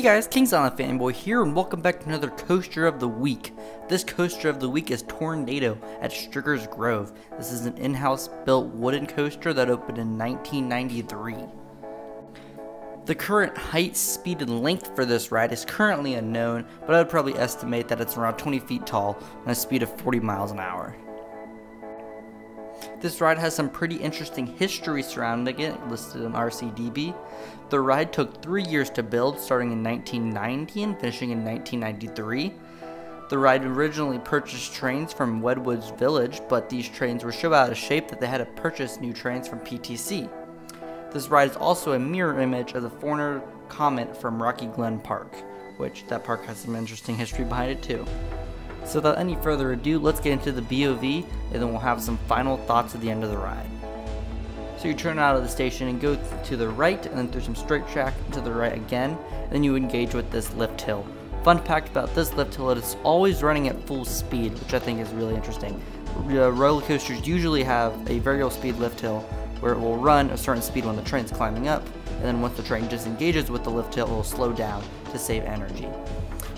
Hey guys, King's Island Fanboy here, and welcome back to another Coaster of the Week. This Coaster of the Week is Tornado at Stricker's Grove. This is an in-house built wooden coaster that opened in 1993. The current height, speed, and length for this ride is currently unknown, but I would probably estimate that it's around 20 feet tall and a speed of 40 miles an hour. This ride has some pretty interesting history surrounding it, listed in RCDB. The ride took 3 years to build, starting in 1990 and finishing in 1993. The ride originally purchased trains from Wedwoods Village, but these trains were so out of shape that they had to purchase new trains from PTC. This ride is also a mirror image of the Foreigner Comet from Rocky Glen Park, which that park has some interesting history behind it too. So without any further ado, let's get into the BOV, and then we'll have some final thoughts at the end of the ride. So you turn out of the station and go to the right, and then through some straight track to the right again, and then you engage with this lift hill. Fun fact about this lift hill, it's always running at full speed, which I think is really interesting. Roller coasters usually have a variable speed lift hill, where it will run a certain speed when the train's climbing up, and then once the train disengages with the lift hill, it will slow down to save energy.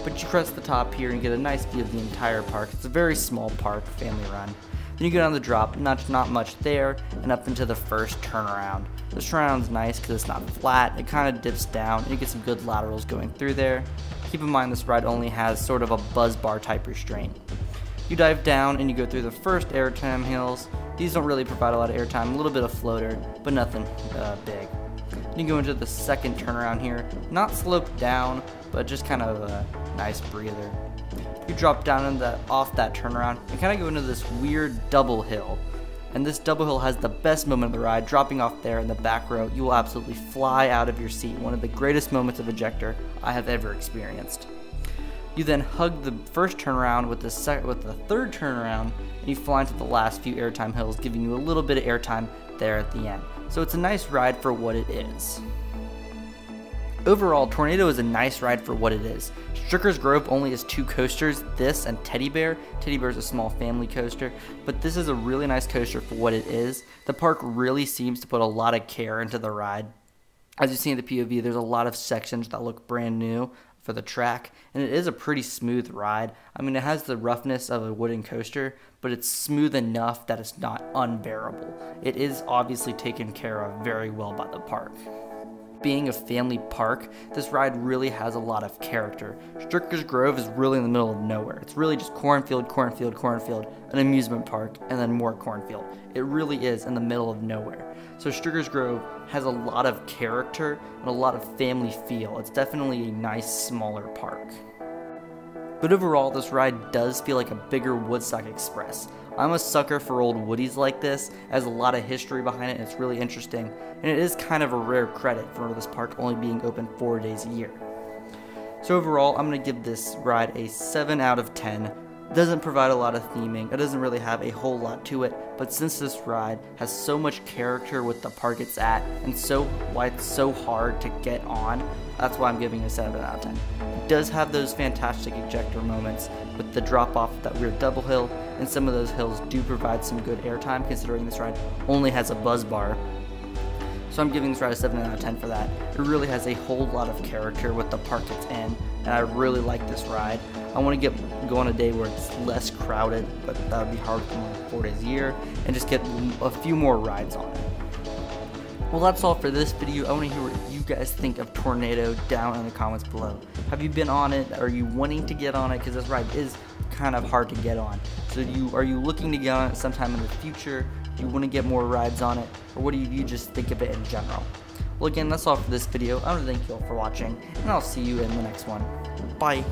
But you crest the top here and get a nice view of the entire park. It's a very small park, family run. Then you go down the drop, not much there, and up into the first turnaround. This turnaround's nice because it's not flat, it kind of dips down, and you get some good laterals going through there. Keep in mind this ride only has sort of a buzz bar type restraint. You dive down and you go through the first airtime hills. These don't really provide a lot of airtime, a little bit of floater, but nothing big. Then you go into the second turnaround here, not sloped down, but just kind of a nice breather. You drop down off that turnaround and kind of go into this weird double hill. And this double hill has the best moment of the ride. Dropping off there in the back row, you will absolutely fly out of your seat. One of the greatest moments of ejector I have ever experienced. You then hug the first turnaround with the third turnaround, and you fly into the last few airtime hills, giving you a little bit of airtime there at the end. So it's a nice ride for what it is. Overall, Tornado is a nice ride for what it is. Stricker's Grove only has 2 coasters, this and Teddy Bear. Teddy Bear is a small family coaster, but this is a really nice coaster for what it is. The park really seems to put a lot of care into the ride. As you see in the POV, there's a lot of sections that look brand new for the track, and it is a pretty smooth ride. I mean, it has the roughness of a wooden coaster, but it's smooth enough that it's not unbearable. It is obviously taken care of very well by the park. Being a family park, this ride really has a lot of character. Stricker's Grove is really in the middle of nowhere. It's really just cornfield, cornfield, cornfield, an amusement park, and then more cornfield. It really is in the middle of nowhere. So Stricker's Grove has a lot of character and a lot of family feel. It's definitely a nice, smaller park. But overall, this ride does feel like a bigger Woodstock Express. I'm a sucker for old Woodies like this. It has a lot of history behind it, and it's really interesting. And it is kind of a rare credit for this park only being open 4 days a year. So overall, I'm going to give this ride a 7 out of 10. It doesn't provide a lot of theming. It doesn't really have a whole lot to it. But since this ride has so much character with the park it's at, and why it's so hard to get on, that's why I'm giving it a 7 out of 10. It does have those fantastic ejector moments with the drop off of that weird double hill, and some of those hills do provide some good airtime considering this ride only has a buzz bar. So I'm giving this ride a 7 out of 10 for that. It really has a whole lot of character with the park it's in, and I really like this ride. I want to go on a day where it's less crowded, but that would be hard for me 4 days a year, and just get a few more rides on it. Well, that's all for this video. I want to hear what you guys think of Tornado down in the comments below. Have you been on it? Are you wanting to get on it? Because this ride is kind of hard to get on. So are you looking to get on it sometime in the future? Do you want to get more rides on it? Or what do you just think of it in general? Well, again, that's all for this video. I want to thank you all for watching, and I'll see you in the next one. Bye.